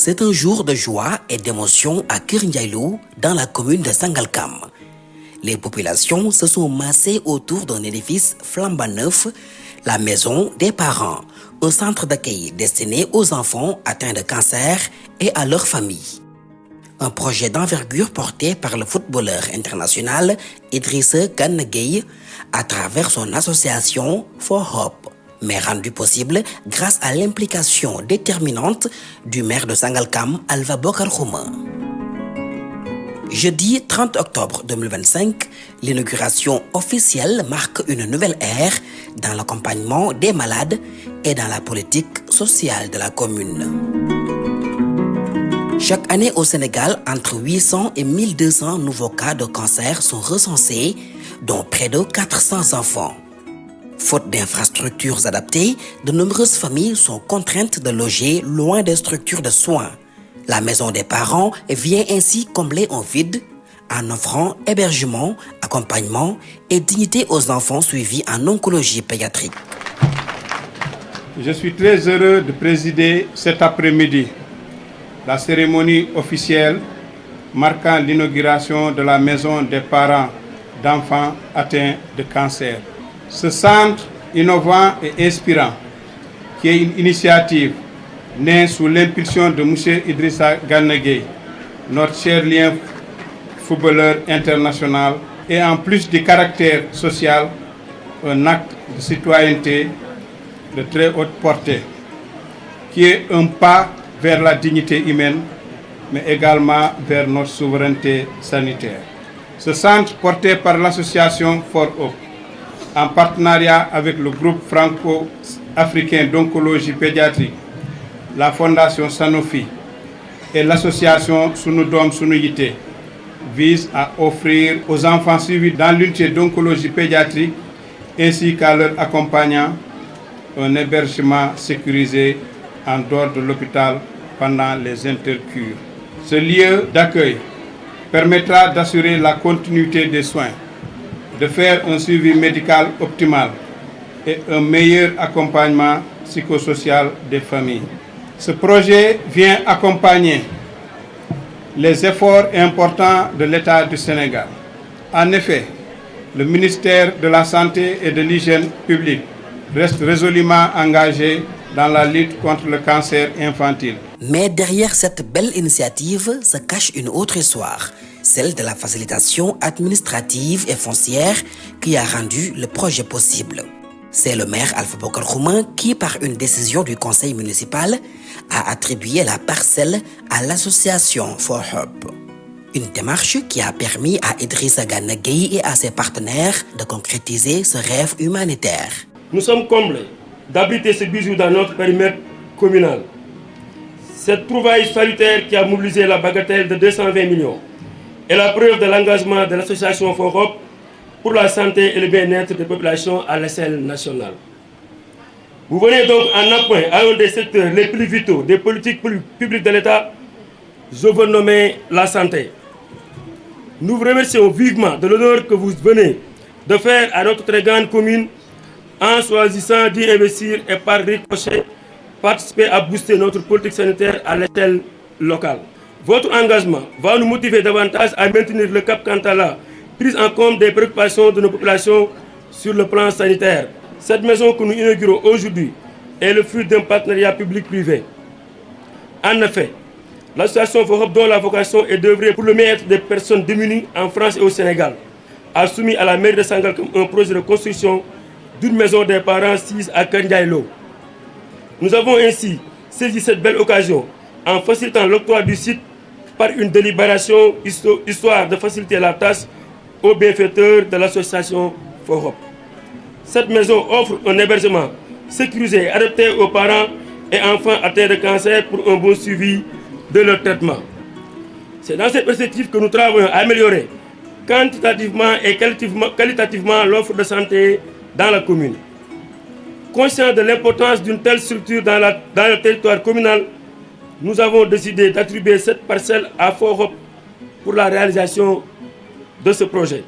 C'est un jour de joie et d'émotion à Keur Ndiaye Lo, dans la commune de Sangalkam. Les populations se sont massées autour d'un édifice flambant neuf, la maison des parents, un centre d'accueil destiné aux enfants atteints de cancer et à leurs familles. Un projet d'envergure porté par le footballeur international Idrissa Gana Gueye à travers son association For Hope, mais rendu possible grâce à l'implication déterminante du maire de Sangalkam, Alpha Bokar Xuma. Jeudi 30 octobre 2025, l'inauguration officielle marque une nouvelle ère dans l'accompagnement des malades et dans la politique sociale de la commune. Chaque année au Sénégal, entre 800 et 1200 nouveaux cas de cancer sont recensés, dont près de 400 enfants. Faute d'infrastructures adaptées, de nombreuses familles sont contraintes de loger loin des structures de soins. La maison des parents vient ainsi combler un vide en offrant hébergement, accompagnement et dignité aux enfants suivis en oncologie pédiatrique. Je suis très heureux de présider cet après-midi la cérémonie officielle marquant l'inauguration de la maison des parents d'enfants atteints de cancer. Ce centre innovant et inspirant, qui est une initiative née sous l'impulsion de M. Idrissa Gana Gueye, notre cher lien footballeur international, et en plus du caractère social, un acte de citoyenneté de très haute portée, qui est un pas vers la dignité humaine, mais également vers notre souveraineté sanitaire. Ce centre, porté par l'association For Hope, en partenariat avec le groupe franco-africain d'oncologie pédiatrique, la fondation Sanofi et l'association Sunu Dom Sunu Yité, vise à offrir aux enfants suivis dans l'unité d'oncologie pédiatrique ainsi qu'à leurs accompagnants un hébergement sécurisé en dehors de l'hôpital pendant les intercures. Ce lieu d'accueil permettra d'assurer la continuité des soins, de faire un suivi médical optimal et un meilleur accompagnement psychosocial des familles. Ce projet vient accompagner les efforts importants de l'État du Sénégal. En effet, le ministère de la Santé et de l'Hygiène publique reste résolument engagé dans la lutte contre le cancer infantile. Mais derrière cette belle initiative se cache une autre histoire, celle de la facilitation administrative et foncière qui a rendu le projet possible. C'est le maire Alpha Bokar Xuma qui, par une décision du conseil municipal, a attribué la parcelle à l'association For Hope. Une démarche qui a permis à Idrissa Gana Gueye et à ses partenaires de concrétiser ce rêve humanitaire. Nous sommes comblés d'abriter ce bijou dans notre périmètre communal. Cette trouvaille salutaire qui a mobilisé la bagatelle de 220 millions est la preuve de l'engagement de l'association For Hope pour la santé et le bien-être des populations à l'échelle nationale. Vous venez donc en appoint à un des secteurs les plus vitaux des politiques publiques de l'État, je veux nommer la santé. Nous vous remercions vivement de l'honneur que vous venez de faire à notre très grande commune en choisissant d'y investir et par ricochet participer à booster notre politique sanitaire à l'échelle locale. Votre engagement va nous motiver davantage à maintenir le cap quant à la prise en compte des préoccupations de nos populations sur le plan sanitaire. Cette maison que nous inaugurons aujourd'hui est le fruit d'un partenariat public-privé. En effet, l'association For Hope, dont la vocation est d'œuvrer pour le bien-être des personnes démunies en France et au Sénégal, a soumis à la mairie de Sangalkam un projet de construction d'une maison des parents assise à Keur Ndiaye Lo. Nous avons ainsi saisi cette belle occasion en facilitant l'octroi du site par une délibération histoire de faciliter la tâche aux bienfaiteurs de l'association For Hope. Cette maison offre un hébergement sécurisé et adapté aux parents et enfants atteints de cancer pour un bon suivi de leur traitement. C'est dans cette perspective que nous travaillons à améliorer quantitativement et qualitativement l'offre de santé dans la commune. Conscient de l'importance d'une telle structure dans le territoire communal, nous avons décidé d'attribuer cette parcelle à For Hope pour la réalisation de ce projet.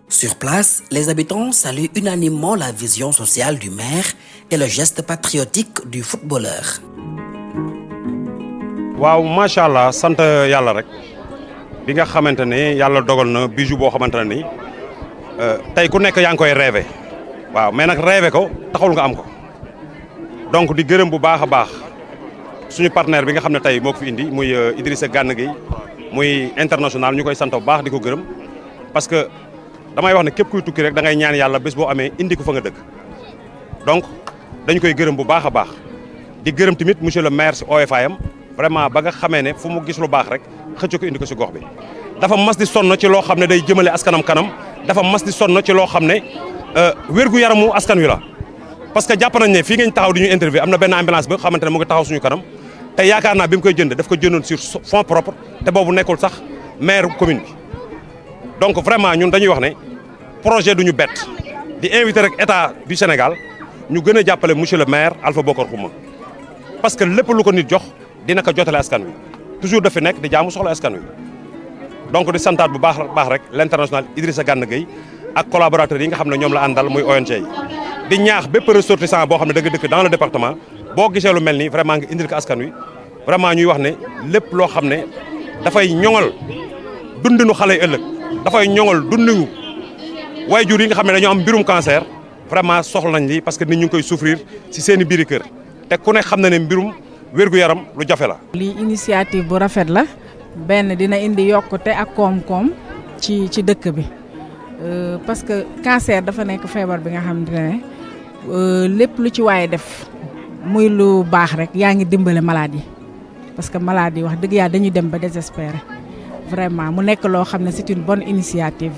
Sur place, les habitants saluent unanimement la vision sociale du maire et le geste patriotique du footballeur. waaw macha allah sant yàlla rek bi nga xamante ne yàlla dogal na bijou boo xamante ne ni tey ku nekk yaa ngi koy rêvé waaw mais nag rêvé ko taxul nga am ko donc di gërëm bu baax a baax suñu partenaire bi nga xam ne tey moo ko fi indi muy Idrissa Gana Gueye muy international ñu koy sant bu baax di ko gërëm parce que damay wax ne képp kuy tukki rek da ngay ñaan yàlla bés boo amee indi ko fa nga dëkk donc dañu koy gërëm bu baax a baax di gërëm tamit monsieur le maire si OFAM vraiment ba nga xamee ne fu mu gis lu baax rek xëcc ko indi ko si gox bi dafa mas di sonn ci loo xam ne day jëmale askanam kanam dafa mas di sonn ci loo xam ne wérgu yaramu askan wi la parce que jàpp nañ ne fii ngeen taxaw di ñu interview am na benn ambulance bi nga xamante ne mu ngi taxaw suñu kanam te yaakaar naa bi mu koy jënd daf ko jëndoon sur fonds propre te boobu nekkul sax maire commune bi donc vraiment ñun dañuy wax ne projet du ñu bett di inviter rek état du Sénégal ñu gën a jàppale monsieur le maire Alpha Bokar Xuma parce que lépp lu ko nit jox dina ko jotale askan wi toujours dafa nekk di jaamu soxla askan wi donc di santaat bu baax rek l'international Idrissa Gana Gueye ak collaborateurs yi nga xam ne ñoom la àndal muy ONG yi di ñaax bépp ressortissant boo xam ne da nga dëkk dans le département boo gisee lu mel nii vraiment nga indil ko askan wi vraiment ñuy wax ne lépp loo xam ne dafay ñoŋal dundinu xale yi ëllëg dafay ñoŋal dundinu waajur yi nga xam ne dañoo am mbirum cancer vraiment soxla nañ lii parce que nit ñu ngi koy souffrir ci seen i biiri kër te ku ne xam na ne mbirum wér-gu-yaram lu jafe la. lii initiative bu rafet la benn dina indi yokkute ak koom-koom ci dëkk bi parce que cancer dafa nekk feebar bi nga xamante ne lépp lu ci waaye def muy lu baax rek yaa ngi dimbale malade yi parce que malade yi wax dëgg yàlla dañuy dem ba désespéré vraiment mu nekk loo xam ne c'est une bonne initiative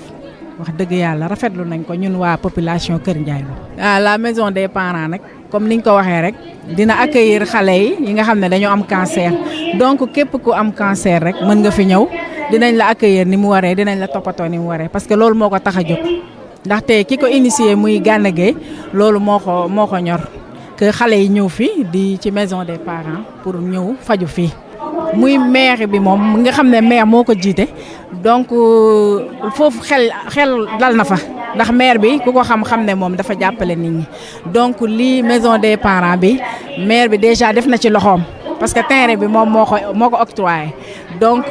wax dëgg yàlla rafetlu nañ ko ñun waa population Kër Ndiaye la. la maison des parents nag comme niñ ko waxee rek dina accueillir xale yi nga xam ne dañoo am cancer donc képp ku am cancer rek mën nga fi ñëw dinañ la accueillir ni mu waree dinañ la toppatoo ni mu waree parce que loolu moo ko tax a jóg ndaxte ki ko initié muy Gana Gueye loolu moo ko ñor que xale yi ñëw fi di ci maison des parents pour ñëw faju fii. muy maire bi moom nga xam ne maire moo ko jiite donc foofu xel dal na fa ndax maire bi ku ko xam ne moom dafa jàppale nit ñi donc lii maison des parents bi maire bi déjà def na ci loxoom parce que terrain bi moom moo ko octroyé donc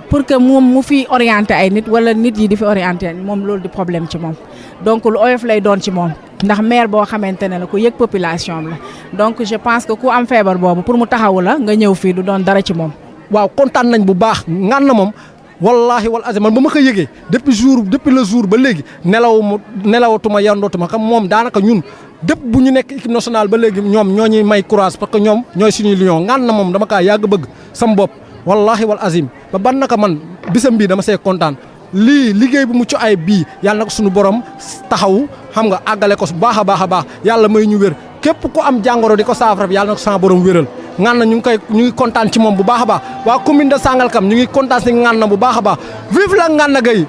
pour que moom mu fi orienté ay nit wala nit yi di fi orienté moom loolu di problème ci moom donc lu oyof lay doon ci moom ndax maire boo xamante ne la ku yëg population la donc je pense que ku am feebar boobu pour mu taxawu la nga ñëw fii du doon dara ci moom. waaw kontaan nañ bu baax ngan na moom wallaahi wal azim man ba ma ko yëgee depuis le jour ba léegi nelawatuma yandootuma xam moom daanaka ñun dépp bu ñu nekk équipe nationale ba léegi ñoom ñoo ñuy may courage parce que ñoom ñooy suñuy lion ngan na moom dama kaa yàgg bëgg sam bopp wallaahi wal azim ba ban naka man bisam bii dama see kontaan. lii liggéey bu mucc ay bii yàlla na ko suñu borom taxawu xam nga àggale ko baax a baax yàlla may ñu wér képp ku am jàngoro di ko saafara yàlla na ko sama borom wéral ngan na ñu ngi kontaan ci moom bu baax a baax waa commune de Sangalkam ñu ngi kontaan ci ngan na bu baax a baax vive la Gana Gueye.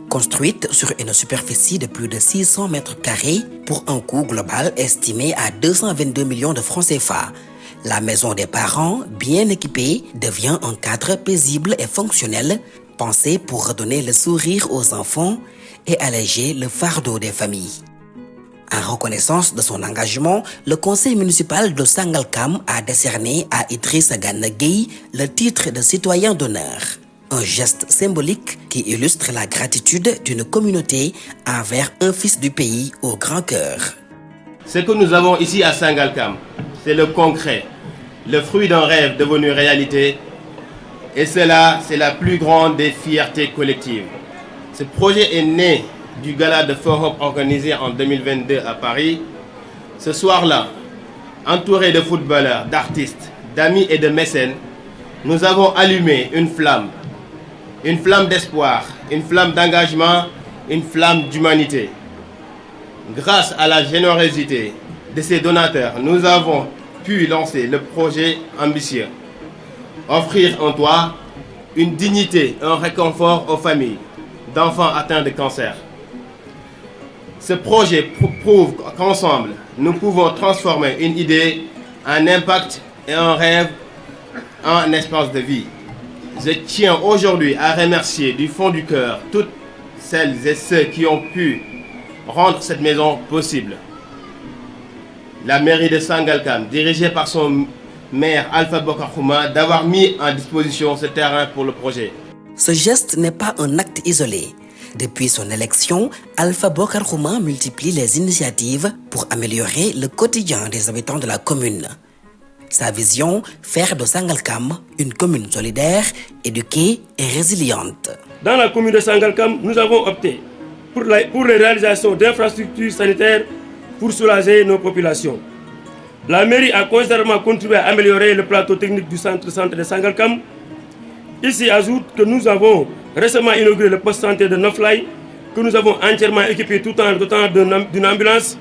Construite sur une superficie de plus de 600 mètres carrés pour un coût global estimé à 222 millions de francs CFA. La maison des parents, bien équipée, devient un cadre paisible et fonctionnel, pensé pour redonner le sourire aux enfants et alléger le fardeau des familles. En reconnaissance de son engagement, le conseil municipal de Sangalkam a décerné à Idrissa Gana Gueye le titre de citoyen d'honneur. Un geste symbolique qui illustre la gratitude d'une communauté envers un fils du pays au grand cœur. Ce que nous avons ici à Sangalkam, c'est le concret, le fruit d'un rêve devenu réalité. Et cela, c'est la plus grande des fiertés collectives. Ce projet est né du gala de forum organisé en 2022 à Paris. Ce soir-là, entouré de footballeurs, d'artistes, d'amis et de mécènes, nous avons allumé une flamme d'espoir, une flamme d'engagement, une flamme d'humanité. Grâce à la générosité de ces donateurs, nous avons pu lancer le projet ambitieux. Offrir un toit, une dignité, un réconfort aux familles d'enfants atteints de cancer. Ce projet prouve qu'ensemble, nous pouvons transformer une idée en impact et un rêve en espace de vie. Je tiens aujourd'hui à remercier du fond du cœur toutes celles et ceux qui ont pu rendre cette maison possible. La mairie de Sangalkam, dirigée par son maire Alpha Bokar Khouma d'avoir mis en disposition ce terrain pour le projet. Ce geste n'est pas un acte isolé. Depuis son élection, Alpha Bokar Khouma multiplie les initiatives pour améliorer le quotidien des habitants de la commune. Sa vision, faire de Sangalkam une commune solidaire, éduquée et résiliente. Dans la commune de Sangalkam, nous avons opté pour les réalisations d'infrastructures sanitaires pour soulager nos populations. La mairie a considérablement contribué à améliorer le plateau technique du centre de Sangalkam. Ici, ajoute que nous avons récemment inauguré le poste santé de Noflay, que nous avons entièrement équipé tout en dotant d'une ambulance.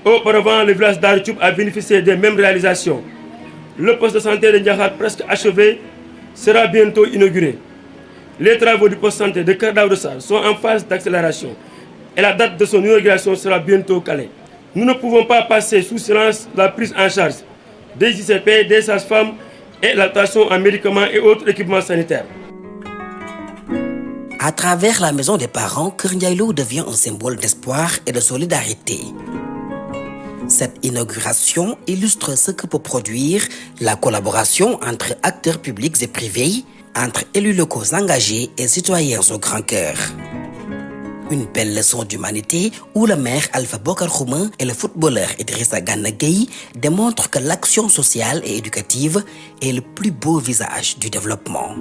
Auparavant, le village d'Artchoub a bénéficié des mêmes réalisations. Le poste de santé de Ndiakhate, presque achevé, sera bientôt inauguré. Les travaux du poste de santé de Kerdaoudossar sont en phase d'accélération et la date de son inauguration sera bientôt calée. Nous ne pouvons pas passer sous silence la prise en charge des ICP, des sages-femmes et l'adaptation en médicaments et autres équipements sanitaires. À travers la maison des parents, Keur Ndiaye Lo devient un symbole d'espoir et de solidarité. Cette inauguration illustre ce que peut produire la collaboration entre acteurs publics et privés, entre élus locaux engagés et citoyens au grand cœur. Une belle leçon d'humanité où le maire Alpha Bokar Khouma et le footballeur Idrissa Gana Gueye démontrent que l'action sociale et éducative est le plus beau visage du développement.